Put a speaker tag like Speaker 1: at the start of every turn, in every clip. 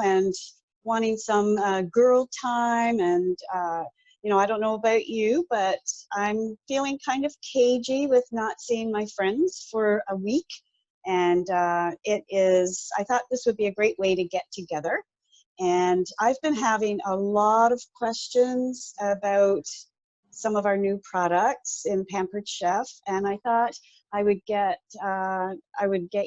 Speaker 1: and wanting some girl time. And, you know, I don't know about you, but I'm feeling kind of cagey with not seeing my friends for a week. And I thought this would be a great way to get together. And I've been having a lot of questions about some of our new products in Pampered Chef, and I thought I would get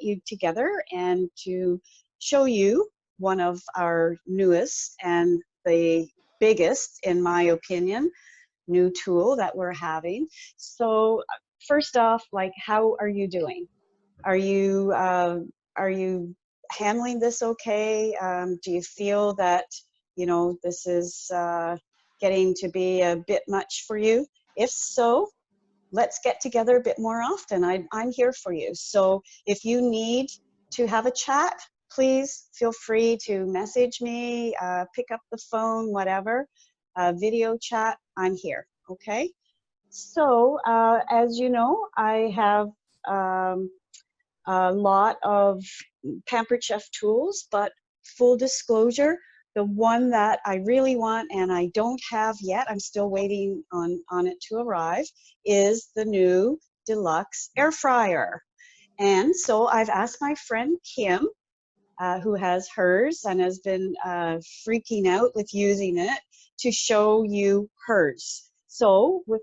Speaker 1: you together and to show you one of our newest and the biggest, in my opinion, new tool that we're having. So first off, like, how are you doing? Are you handling this okay? Do you feel that, you know, this is getting to be a bit much for you? If so, let's get together a bit more often. I'm here for you. So if you need to have a chat, please feel free to message me, pick up the phone, whatever, video chat, I'm here, okay? So as you know, I have a lot of Pampered Chef tools, but full disclosure, the one that I really want and I don't have yet, I'm still waiting on it to arrive, is the new deluxe air fryer. And so I've asked my friend Kim, who has hers and has been freaking out with using it, to show you hers. So with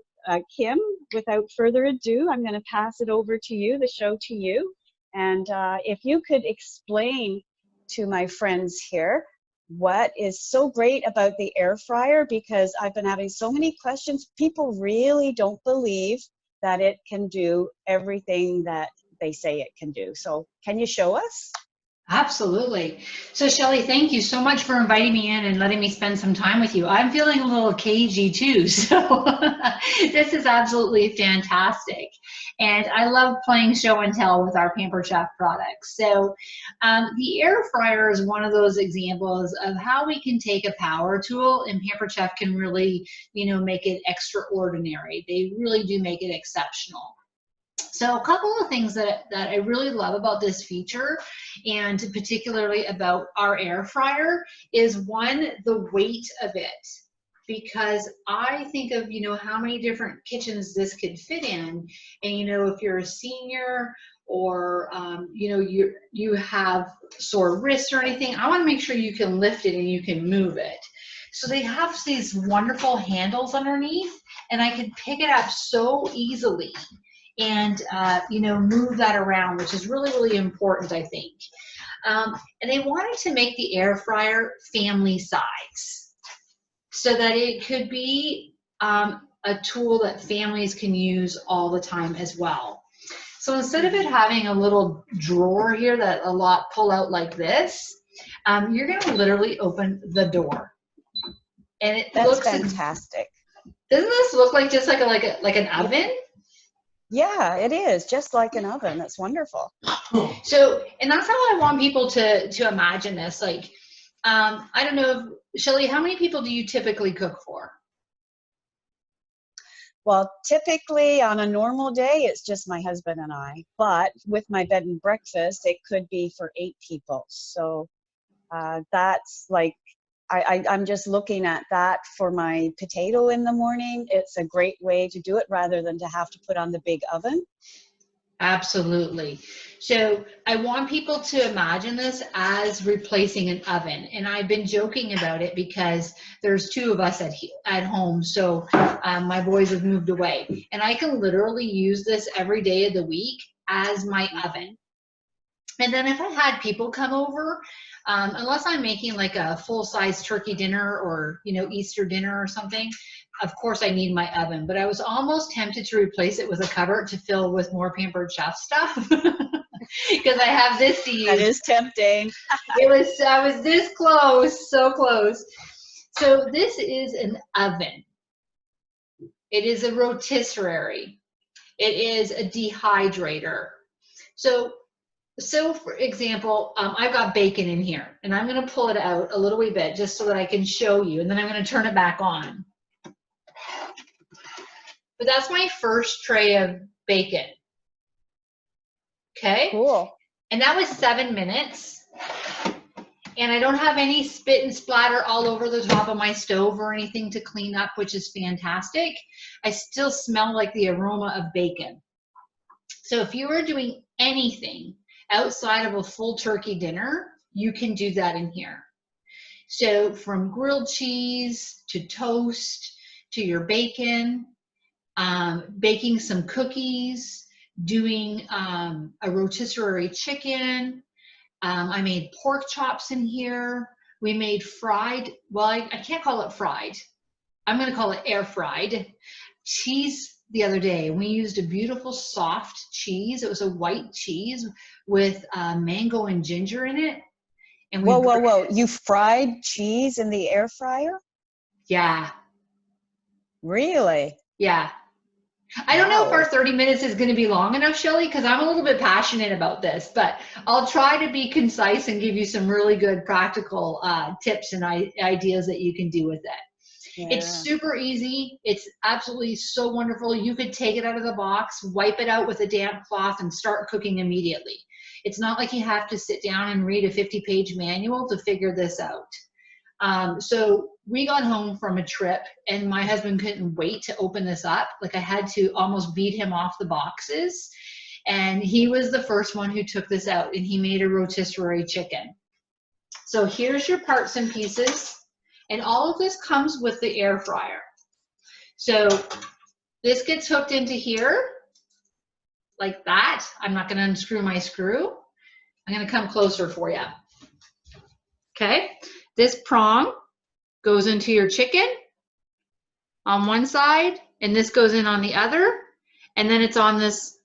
Speaker 1: Kim, without further ado, I'm going to pass it over to you, the show to you. And if you could explain to my friends here what is so great about the air fryer, because I've been having so many questions. People really don't believe that it can do everything that they say it can do. So can you show us?
Speaker 2: Absolutely. So Shelley, thank you so much for inviting me in and letting me spend some time with you. I'm feeling a little cagey too, so this is absolutely fantastic. And I love playing show and tell with our Pampered Chef products. So the air fryer is one of those examples of how we can take a power tool, and Pampered Chef can really, you know, make it extraordinary. They really do make it exceptional. So a couple of things that I really love about this feature, and particularly about our air fryer, is one, the weight of it. Because I think of, you know, how many different kitchens this could fit in. And, you know, if you're a senior or, you know, you have sore wrists or anything, I want to make sure you can lift it and you can move it. So they have these wonderful handles underneath, and I can pick it up so easily and you know, move that around, which is really, really important, I think. And they wanted to make the air fryer family size so that it could be a tool that families can use all the time as well. So instead of it having a little drawer here that a lot pull out like this, you're going to literally open the door, and it looks
Speaker 1: fantastic.
Speaker 2: Doesn't this look like just like an oven?
Speaker 1: Yeah, it is just like an oven. That's wonderful.
Speaker 2: So, and that's how I want people to imagine this. Like, I don't know, Shelley, how many people do you typically cook for?
Speaker 1: Well, typically on a normal day, it's just my husband and I. But with my bed and breakfast, it could be for 8 people. So that's like, I'm just looking at that for my potato in the morning. It's a great way to do it rather than to have to put on the big oven.
Speaker 2: Absolutely. So I want people to imagine this as replacing an oven. And I've been joking about it because there's 2 of us at home. So my boys have moved away. And I can literally use this every day of the week as my oven. And then if I had people come over, unless I'm making like a full-size turkey dinner or, you know, Easter dinner or something, of course I need my oven. But I was almost tempted to replace it with a cupboard to fill with more Pampered Chef stuff because I have this to use.
Speaker 1: That is tempting.
Speaker 2: I was this close, so close. So this is an oven. It is a rotisserie. It is a dehydrator. So for example, I've got bacon in here, and I'm going to pull it out a little wee bit just so that I can show you, and then I'm going to turn it back on. But that's my first tray of bacon. Okay?
Speaker 1: Cool.
Speaker 2: And that was 7 minutes. And I don't have any spit and splatter all over the top of my stove or anything to clean up, which is fantastic. I still smell like the aroma of bacon. So if you are doing anything outside of a full turkey dinner, you can do that in here. So from grilled cheese to toast to your bacon, baking some cookies, doing a rotisserie chicken. I made pork chops in here. We made fried, well, I can't call it fried. I'm going to call it air fried cheese the other day. We used a beautiful soft cheese. It was a white cheese with mango and ginger in it. And we
Speaker 1: Whoa. You fried cheese in the air fryer?
Speaker 2: Yeah.
Speaker 1: Really?
Speaker 2: Yeah. I don't know if
Speaker 1: Wow.
Speaker 2: our 30 minutes is going to be long enough, Shelley, because I'm a little bit passionate about this, but I'll try to be concise and give you some really good practical tips and ideas that you can do with it.
Speaker 1: Yeah.
Speaker 2: It's super easy. It's absolutely so wonderful. You could take it out of the box, wipe it out with a damp cloth, and start cooking immediately. It's not like you have to sit down and read a 50-page manual to figure this out. So we got home from a trip and my husband couldn't wait to open this up. Like I had to almost beat him off the boxes. And he was the first one who took this out and he made a rotisserie chicken. So here's your parts and pieces. And all of this comes with the air fryer. So this gets hooked into here like that. I'm not going to unscrew my screw. I'm going to come closer for you. Okay. This prong goes into your chicken on one side, and this goes in on the other, and then it's on this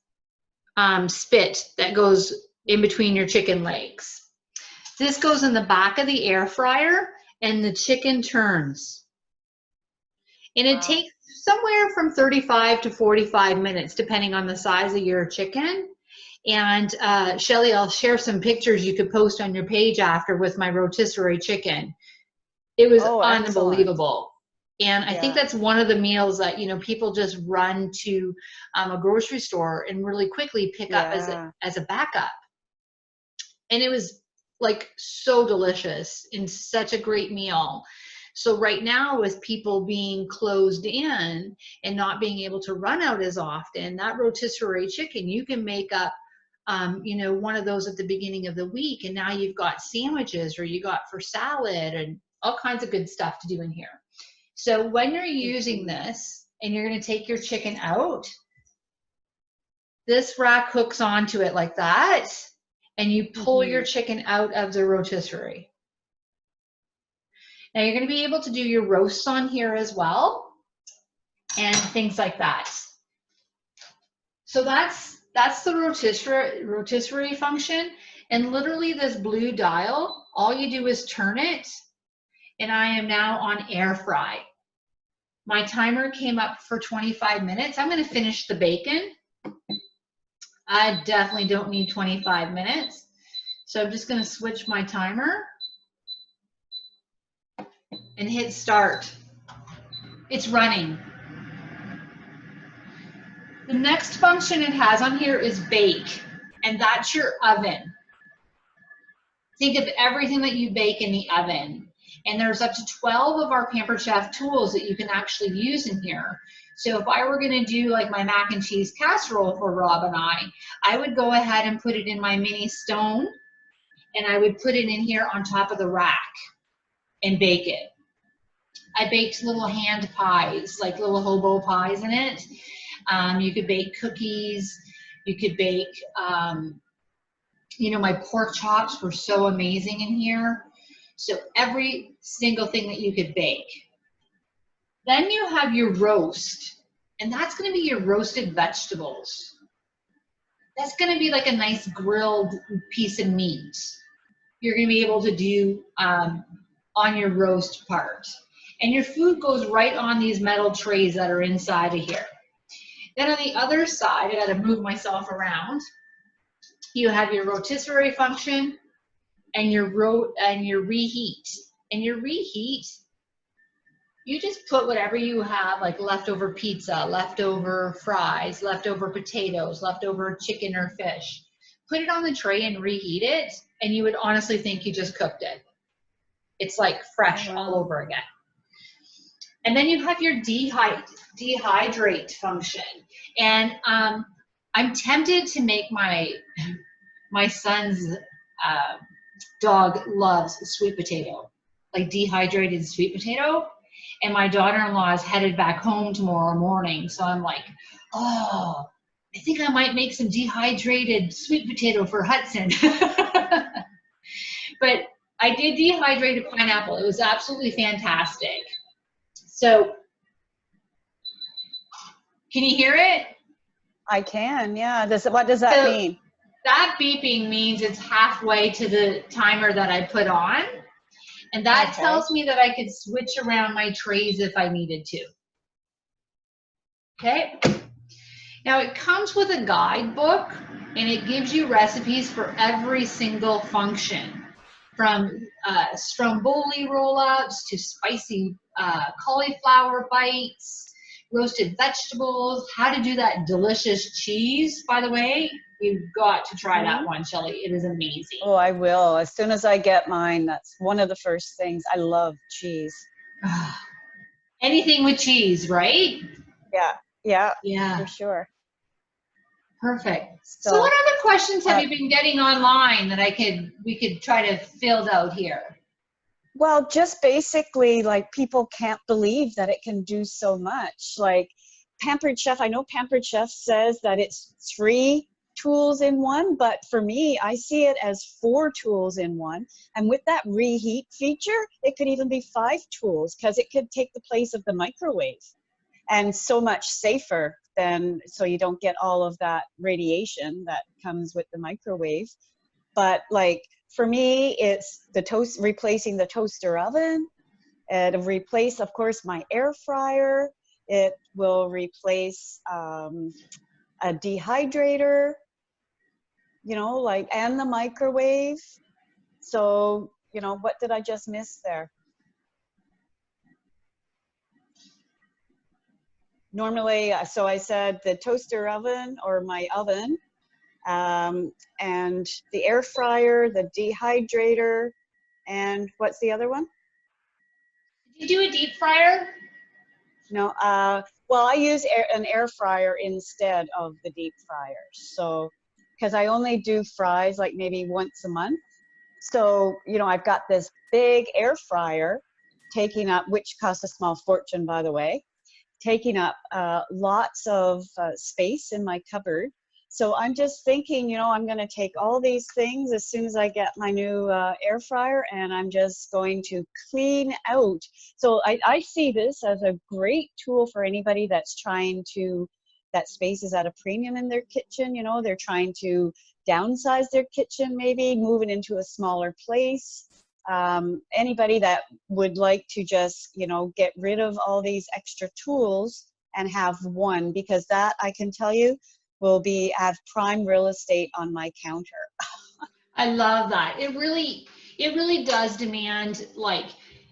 Speaker 2: spit that goes in between your chicken legs. This goes in the back of the air fryer, and the chicken turns. And it takes somewhere from 35 to 45 minutes, depending on the size of your chicken. And Shelley, I'll share some pictures you could post on your page after with my rotisserie chicken. It was unbelievable. And I think that's one of the meals that, you know, people just run to a grocery store and really quickly pick up as a backup. And it was like so delicious and such a great meal. So right now, with people being closed in and not being able to run out as often, that rotisserie chicken, you can make up you know, one of those at the beginning of the week, and now you've got sandwiches or you got for salad and all kinds of good stuff to do in here. So when you're using this and you're going to take your chicken out, this rack hooks onto it like that, and you pull your chicken out of the rotisserie. Now you're going to be able to do your roasts on here as well and things like that. So that's the rotisserie function. And literally this blue dial, all you do is turn it, and I am now on air fry. My timer came up for 25 minutes. I'm going to finish the bacon. I definitely don't need 25 minutes. So I'm just going to switch my timer and hit start. It's running. The next function it has on here is bake, and that's your oven. Think of everything that you bake in the oven. And there's up to 12 of our Pampered Chef tools that you can actually use in here. So if I were going to do like my mac and cheese casserole for Rob and I would go ahead and put it in my mini stone, and I would put it in here on top of the rack and bake it. I baked little hand pies, like little hobo pies in it. You could bake cookies. You could bake, you know, my pork chops were so amazing in here. So every single thing that you could bake. Then you have your roast, and that's going to be your roasted vegetables. That's going to be like a nice grilled piece of meat you're going to be able to do on your roast part. And your food goes right on these metal trays that are inside of here. Then on the other side, I got to move myself around. You have your rotisserie function and your reheat. And your reheat, you just put whatever you have, like leftover pizza, leftover fries, leftover potatoes, leftover chicken or fish. Put it on the tray and reheat it, and you would honestly think you just cooked it. It's like fresh
Speaker 1: Oh,
Speaker 2: all
Speaker 1: wow.
Speaker 2: over again. And then you have your dehydrate function. And I'm tempted to make my son's dog loves sweet potato, like dehydrated sweet potato. And my daughter-in-law is headed back home tomorrow morning. So I'm like, oh, I think I might make some dehydrated sweet potato for Hudson. But I did dehydrated pineapple. It was absolutely fantastic. So can you hear it?
Speaker 1: I can, yeah. What does that
Speaker 2: So
Speaker 1: mean?
Speaker 2: that beeping means it's halfway to the timer that I put on. And that
Speaker 1: Okay.
Speaker 2: tells me that I could switch around my trays if I needed to. Okay. Now it comes with a guidebook and it gives you recipes for every single function, from stromboli roll-ups to spicy cauliflower bites, roasted vegetables, how to do that delicious cheese. By the way, you've got to try that one, Shelley. It is amazing.
Speaker 1: Oh, I will. As soon as I get mine, that's one of the first things. I love cheese.
Speaker 2: Anything with cheese, right?
Speaker 1: Yeah, yeah, for
Speaker 2: Yeah,
Speaker 1: sure.
Speaker 2: perfect. So what
Speaker 1: So,
Speaker 2: other questions have
Speaker 1: uh,
Speaker 2: you been getting online that we could try to fill out here?
Speaker 1: well, just basically, like, people can't believe that it can do so much. Like, Pampered Chef, I know Pampered Chef says that it's 3 tools in one, but for me, I see it as 4 tools in one. And with that reheat feature, it could even be 5 tools because it could take the place of the microwave, and so much safer than, so you don't get all of that radiation that comes with the microwave. But like, for me, it's the toast, replacing the toaster oven. It'll replace, of course, my air fryer. It will replace a dehydrator, like, and the microwave. So, what did I just miss there? Normally, so I said the toaster oven or my oven, and the air fryer, the dehydrator, and what's the other one?
Speaker 2: Did you do a deep fryer?
Speaker 1: No, well, I use an air fryer instead of the deep fryer. So, because I only do fries like maybe once a month. So, I've got this big air fryer taking up, which costs a small fortune, by the way, taking up lots of space in my cupboard. So I'm just thinking, I'm going to take all these things as soon as I get my new air fryer, and I'm just going to clean out. So I see this as a great tool for anybody that's trying to, that space is at a premium in their kitchen. They're trying to downsize their kitchen, maybe moving into a smaller place. Anybody that would like to just, get rid of all these extra tools and have one, because that, I can tell you, will have prime real estate on my counter.
Speaker 2: I love that. It really does demand, like,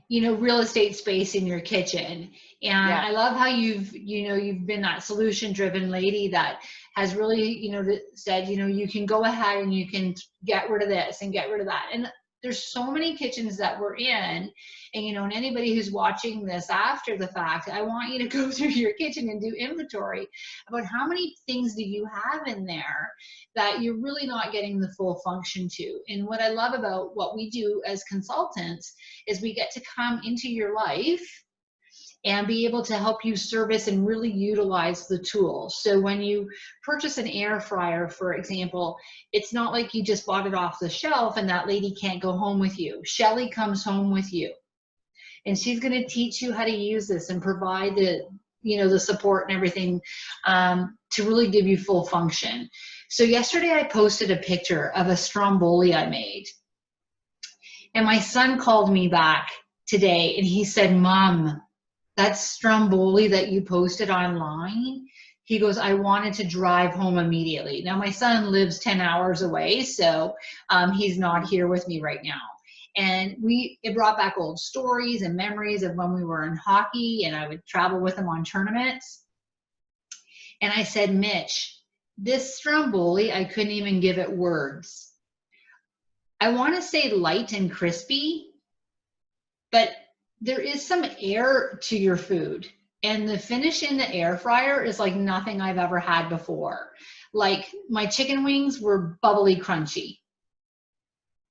Speaker 2: real estate space in your kitchen. And
Speaker 1: Yeah.
Speaker 2: I love how you've been that solution driven lady that has really, said, you can go ahead and you can get rid of this and get rid of that. And there's so many kitchens that we're in, and anybody who's watching this after the fact, I want you to go through your kitchen and do inventory about how many things do you have in there that you're really not getting the full function to. And what I love about what we do as consultants is we get to come into your life and be able to help you service and really utilize the tool. So when you purchase an air fryer, for example, it's not like you just bought it off the shelf and that lady can't go home with you. Shelley comes home with you, and she's going to teach you how to use this and provide the support and everything to really give you full function. So yesterday I posted a picture of a stromboli I made, and my son called me back today and he said, "Mom, that stromboli that you posted online," he goes, "I wanted to drive home immediately." Now my son lives 10 hours away, so he's not here with me right now. And it brought back old stories and memories of when we were in hockey and I would travel with him on tournaments. And I said, "Mitch, this stromboli, I couldn't even give it words. I want to say light and crispy, but there is some air to your food. And the finish in the air fryer is like nothing I've ever had before. Like my chicken wings were bubbly crunchy.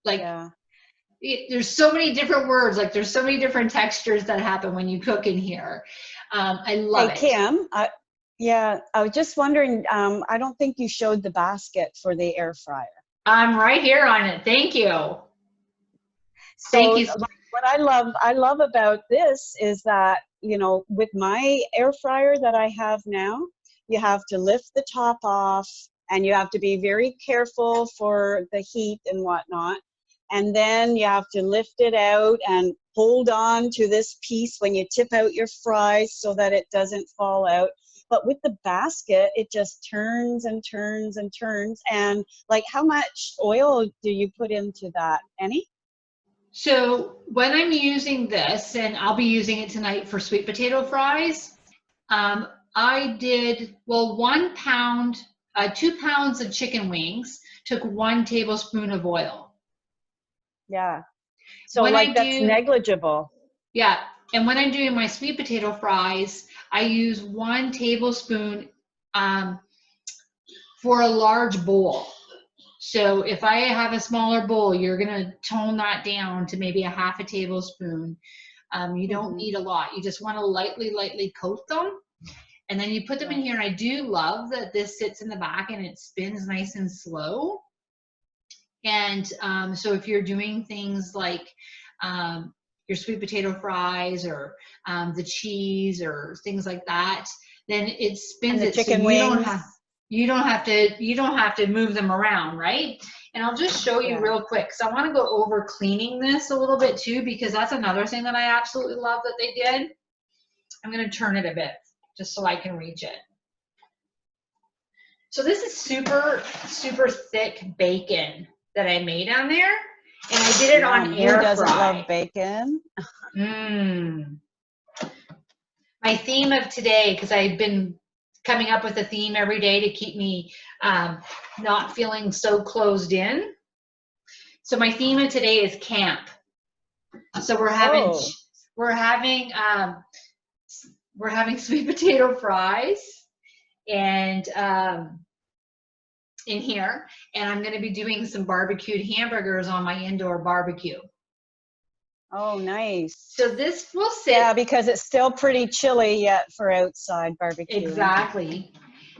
Speaker 2: Like
Speaker 1: Yeah.
Speaker 2: There's so many different words, like there's so many different textures that happen when you cook in here. I love it.
Speaker 1: Hey, Kim, yeah, I was just wondering, I don't think you showed the basket for the air fryer.
Speaker 2: I'm right here on it. Thank you.
Speaker 1: So
Speaker 2: Thank you.
Speaker 1: like, what I love about this is that, you know, with my air fryer that I have now, you have to lift the top off and you have to be very careful for the heat and whatnot. And then you have to lift it out and hold on to this piece when you tip out your fries so that it doesn't fall out. But with the basket, it just turns and turns and turns. And like, how much oil do you put into that? Any?
Speaker 2: So when I'm using this, and I'll be using it tonight for sweet potato fries, I did, well, 1 pound, 2 pounds of chicken wings took 1 tablespoon of oil.
Speaker 1: Yeah. So
Speaker 2: When
Speaker 1: like that's negligible.
Speaker 2: Yeah. And when I'm doing my sweet potato fries, I use 1 tablespoon for a large bowl. So if I have a smaller bowl, you're going to tone that down to maybe a half a tablespoon. You don't need a lot. You just want to lightly coat them. And then you put them in here. And I do love that this sits in the back and it spins nice and slow. And so if you're doing things like your sweet potato fries or the cheese or things like that, then it spins it so you don't have to move them around, right? And I'll just show you real quick. So I want to go over cleaning this a little bit too, because that's another thing that I absolutely love that they did. I'm going to turn it a bit just so I can reach it. So this is super, super thick bacon that I made on there. And I did it on air fry. Who doesn't
Speaker 1: love bacon?
Speaker 2: My theme of today, because I've been coming up with a theme every day to keep me not feeling so closed in. So my theme of today is camp. So we're having sweet potato fries and in here, and I'm going to be doing some barbecued hamburgers on my indoor barbecue.
Speaker 1: Oh, nice.
Speaker 2: So this will sit.
Speaker 1: Yeah, because it's still pretty chilly yet for outside barbecue.
Speaker 2: Exactly.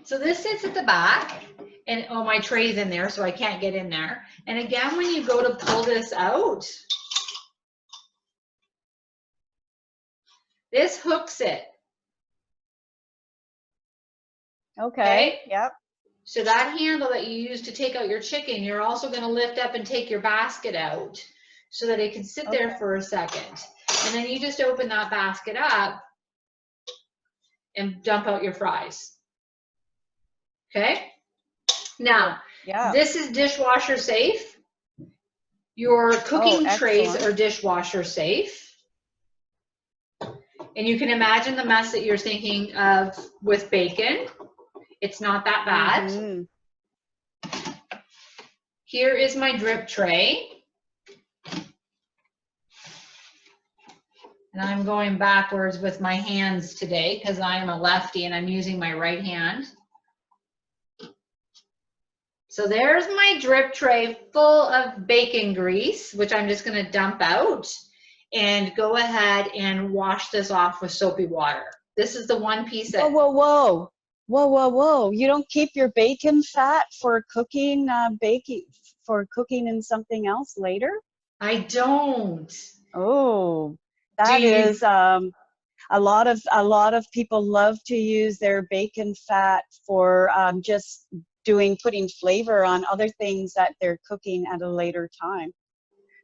Speaker 2: So this sits at the back, and oh, my tray's in there, so I can't get in there. And again, when you go to pull this out, this hooks it.
Speaker 1: Okay. Yep.
Speaker 2: So that handle that you use to take out your chicken, you're also going to lift up and take your basket out so that it can sit there for a second. And then you just open that basket up and dump out your fries. Okay? Now, this is dishwasher safe. Your cooking trays are dishwasher safe. And you can imagine the mess that you're thinking of with bacon. It's not that bad. Here is my drip tray. And I'm going backwards with my hands today because I am a lefty and I'm using my right hand. So there's my drip tray full of bacon grease, which I'm just going to dump out and go ahead and wash this off with soapy water. This is the one piece that...
Speaker 1: Whoa. You don't keep your bacon fat for cooking cooking in something else later?
Speaker 2: I don't.
Speaker 1: Oh, that is a lot of people love to use their bacon fat for just putting flavor on other things that they're cooking at a later time.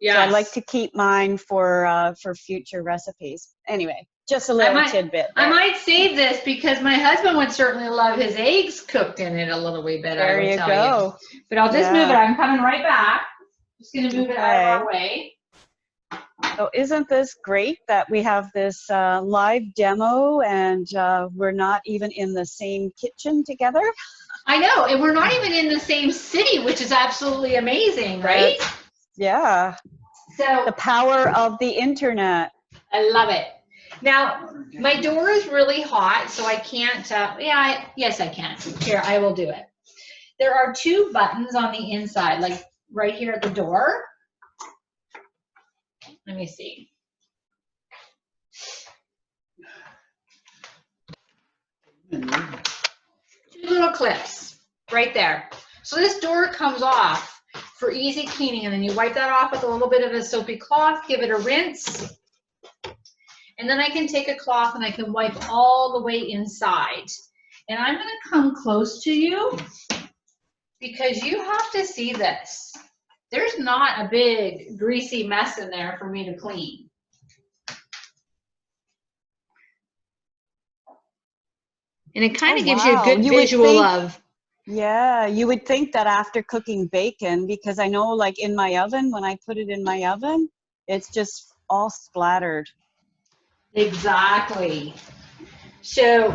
Speaker 1: Yes. So I like to keep mine for future recipes. Anyway, just a little tidbit there.
Speaker 2: I might save this because my husband would certainly love his eggs cooked in it a little wee bit.
Speaker 1: There you go.
Speaker 2: But I'll just move it. I'm coming right back. Just going to move it out of our way.
Speaker 1: So isn't this great that we have this live demo and we're not even in the same kitchen together?
Speaker 2: I know, and we're not even in the same city, which is absolutely amazing, right?
Speaker 1: Yeah.
Speaker 2: So
Speaker 1: the power of the internet.
Speaker 2: I love it. Now, my door is really hot, so I can't, yes, I can. Here, I will do it. There are 2 buttons on the inside, like right here at the door. Let me see. 2 little clips right there. So this door comes off for easy cleaning, and then you wipe that off with a little bit of a soapy cloth, give it a rinse, and then I can take a cloth and I can wipe all the way inside. And I'm going to come close to you because you have to see this. There's not a big greasy mess in there for me to clean. And it kind of gives you a good visual of.
Speaker 1: Yeah, you would think that after cooking bacon, because I know like in my oven, when I put it in my oven, it's just all splattered.
Speaker 2: Exactly. So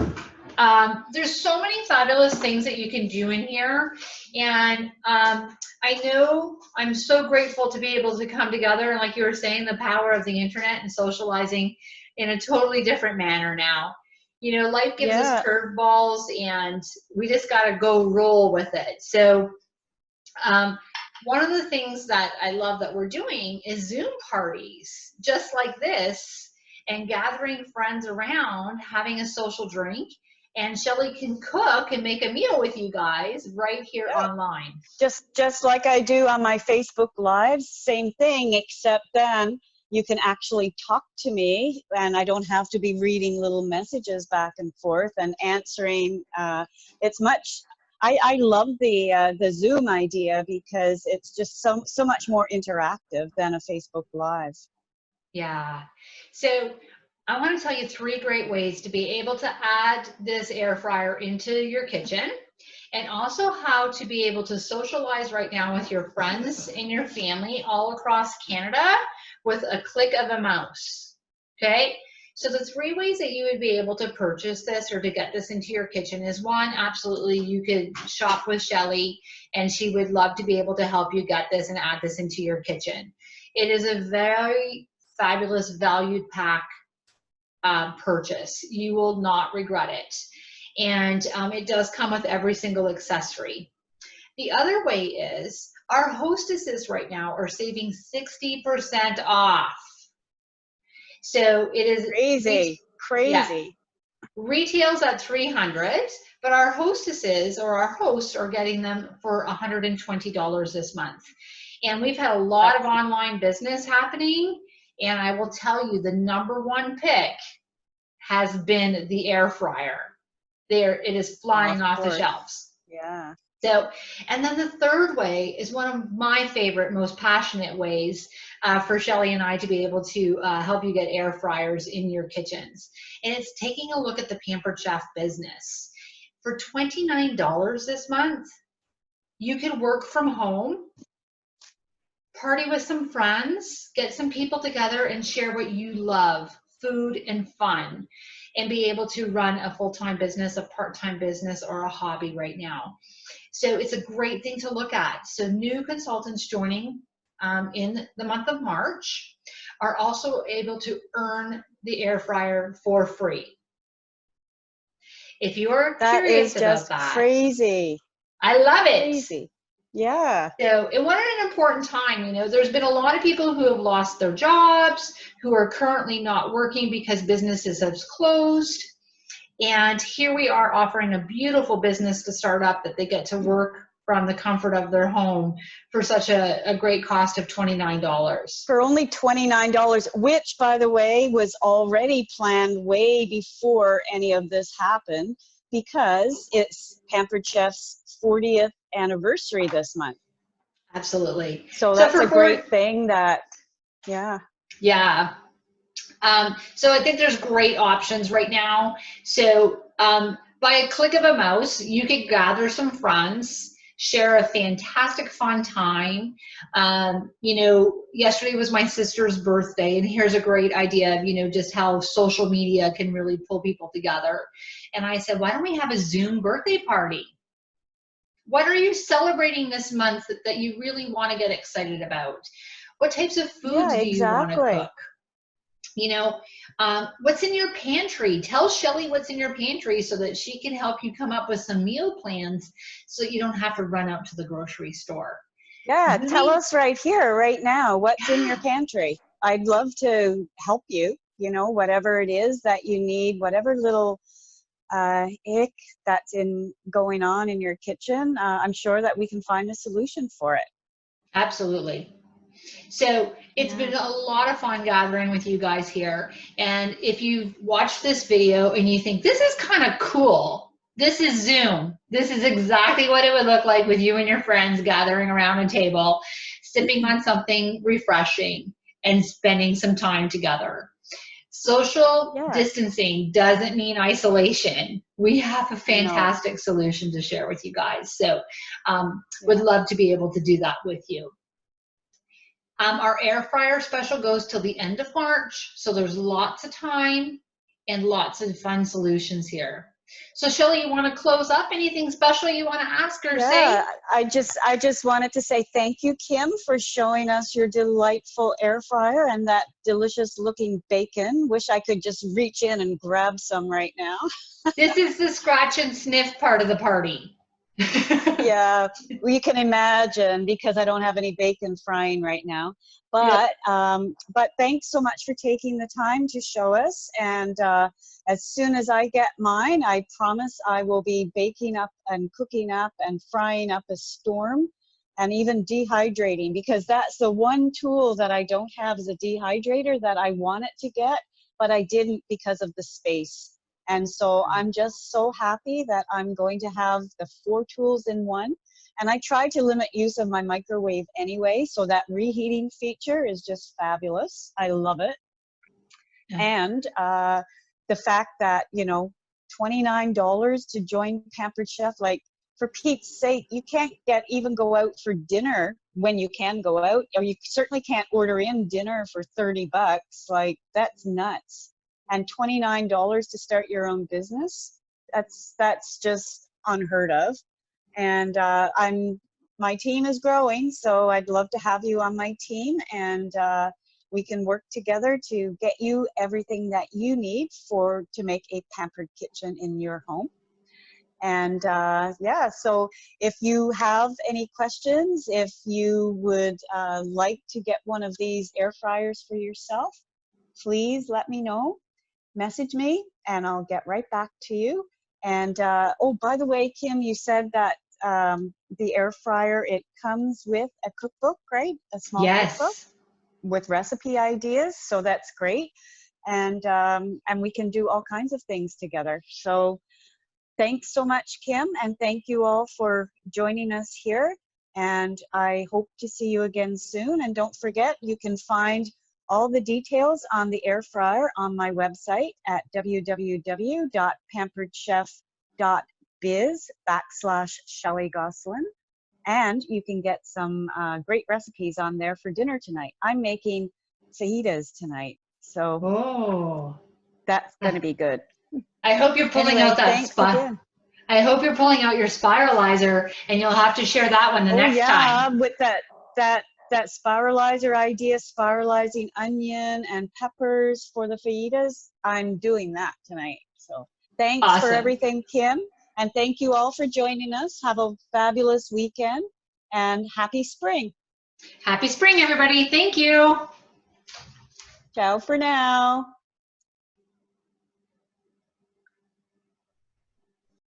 Speaker 2: there's so many fabulous things that you can do in here. And I know I'm so grateful to be able to come together. And like you were saying, the power of the internet and socializing in a totally different manner now. You know, life gives us curveballs and we just got to go roll with it. So one of the things that I love that we're doing is Zoom parties, just like this, and gathering friends around, having a social drink, and Shelley can cook and make a meal with you guys right here online.
Speaker 1: Just like I do on my Facebook Lives, same thing, except then you can actually talk to me and I don't have to be reading little messages back and forth and answering. It's much, I love the Zoom idea because it's just so much more interactive than a Facebook Live.
Speaker 2: Yeah. So I want to tell you 3 great ways to be able to add this air fryer into your kitchen, and also how to be able to socialize right now with your friends and your family all across Canada with a click of a mouse. Okay. So the 3 ways that you would be able to purchase this or to get this into your kitchen is, 1, absolutely, you could shop with Shelley and she would love to be able to help you get this and add this into your kitchen. It is a very fabulous valued pack purchase. You will not regret it. And it does come with every single accessory. The other way is our hostesses right now are saving 60% off. So it is
Speaker 1: crazy.
Speaker 2: Yeah, retails at $300, but our hostesses or our hosts are getting them for $120 this month. And we've had a lot of online business happening. And I will tell you, the #1 pick has been the air fryer. There, it is flying off the shelves.
Speaker 1: Yeah.
Speaker 2: So, and then the 3rd way is one of my favorite, most passionate ways for Shelley and I to be able to help you get air fryers in your kitchens. And it's taking a look at the Pampered Chef business. For $29 this month, you can work from home, party with some friends, get some people together and share what you love, food and fun, and be able to run a full-time business, a part-time business, or a hobby right now. So it's a great thing to look at. So new consultants joining in the month of March are also able to earn the air fryer for free. If you're curious about that.
Speaker 1: That is just crazy.
Speaker 2: I love it.
Speaker 1: Crazy. Yeah.
Speaker 2: So, and what an important time, you know, there's been a lot of people who have lost their jobs, who are currently not working because businesses have closed. And here we are offering a beautiful business to start up that they get to work from the comfort of their home for such a great cost of $29.
Speaker 1: For only $29, which, by the way, was already planned way before any of this happened, because it's Pampered Chef's 40th anniversary this month.
Speaker 2: Absolutely.
Speaker 1: So that's a great thing that, yeah.
Speaker 2: Yeah. So I think there's great options right now. So by a click of a mouse, you could gather some friends, share a fantastic fun time. You know, yesterday was my sister's birthday, and here's a great idea of, you know, just how social media can really pull people together. And I said, why don't we have a Zoom birthday party? What are you celebrating this month that you really want to get excited about? What types of foods do you want to cook? You know, what's in your pantry? Tell Shelley what's in your pantry so that she can help you come up with some meal plans so you don't have to run out to the grocery store.
Speaker 1: Yeah, tell
Speaker 2: Really?
Speaker 1: us right here, right now, what's in your
Speaker 2: Yeah,
Speaker 1: pantry. I'd love to help you, you know, whatever it is that you need, whatever little ick that's in going on in your kitchen, I'm sure that we can find a solution for it.
Speaker 2: absolutely. So it's
Speaker 1: Yeah.
Speaker 2: been a lot of fun gathering with you guys here. And if you've watched this video and you think this is kind of cool, this is Zoom. This is exactly what it would look like with you and your friends gathering around a table, sipping on something refreshing and spending some time together. Social
Speaker 1: Yeah,
Speaker 2: distancing doesn't mean isolation. We have a
Speaker 1: I know.
Speaker 2: fantastic solution to share with you guys. So would
Speaker 1: Yeah.
Speaker 2: love to be able to do that with you. Our air fryer special goes till the end of March, so there's lots of time and lots of fun solutions here. So Shelley, you want to close up? Anything special you want to ask or
Speaker 1: Yeah,
Speaker 2: say?
Speaker 1: I just wanted to say thank you, Kim, for showing us your delightful air fryer and that delicious looking bacon. Wish I could just reach in and grab some right now.
Speaker 2: This is the scratch and sniff part of the party.
Speaker 1: Yeah, we can imagine because I don't have any bacon frying right now.
Speaker 2: Yep.
Speaker 1: But thanks so much for taking the time to show us. And as soon as I get mine, I promise I will be baking up and cooking up and frying up a storm and even dehydrating, because that's the one tool that I don't have is a dehydrator that I wanted to get, but I didn't because of the space. And so I'm just so happy that I'm going to have the 4 tools in one. And I try to limit use of my microwave anyway, so that reheating feature is just fabulous. I love it.
Speaker 2: Yeah.
Speaker 1: And the fact that, you know, $29 to join Pampered Chef, like for Pete's sake, you can't even go out for dinner when you can go out, or you certainly can't order in dinner for 30 bucks. Like that's nuts. And $29 to start your own business, that's just unheard of. And my team is growing, so I'd love to have you on my team, and we can work together to get you everything that you need to make a pampered kitchen in your home. And yeah, so if you have any questions, if you would like to get one of these air fryers for yourself, please let me know. Message me and I'll get right back to you. And oh, by the way, Kim, you said that the air fryer, it comes with a cookbook, right? A small cookbook
Speaker 2: Yes.
Speaker 1: with recipe ideas. So that's great. And we can do all kinds of things together. So thanks so much, Kim, and thank you all for joining us here. And I hope to see you again soon. And don't forget, you can find all the details on the air fryer on my website at www.pamperedchef.biz/Shelley Gosselin. And you can get some great recipes on there for dinner tonight. I'm making fajitas tonight, so
Speaker 2: Oh.
Speaker 1: that's going to be good.
Speaker 2: I hope you're pulling out
Speaker 1: Anyway,
Speaker 2: that
Speaker 1: thanks
Speaker 2: spot.
Speaker 1: again.
Speaker 2: I hope you're pulling out your spiralizer and you'll have to share that one the
Speaker 1: Oh
Speaker 2: next
Speaker 1: yeah,
Speaker 2: time.
Speaker 1: with that spiralizer idea, spiralizing onion and peppers for the fajitas, I'm doing that tonight. So thanks for
Speaker 2: Awesome.
Speaker 1: everything, Kim, and thank you all for joining us. Have a fabulous weekend and happy spring.
Speaker 2: Happy spring, everybody. Thank you.
Speaker 1: Ciao for now.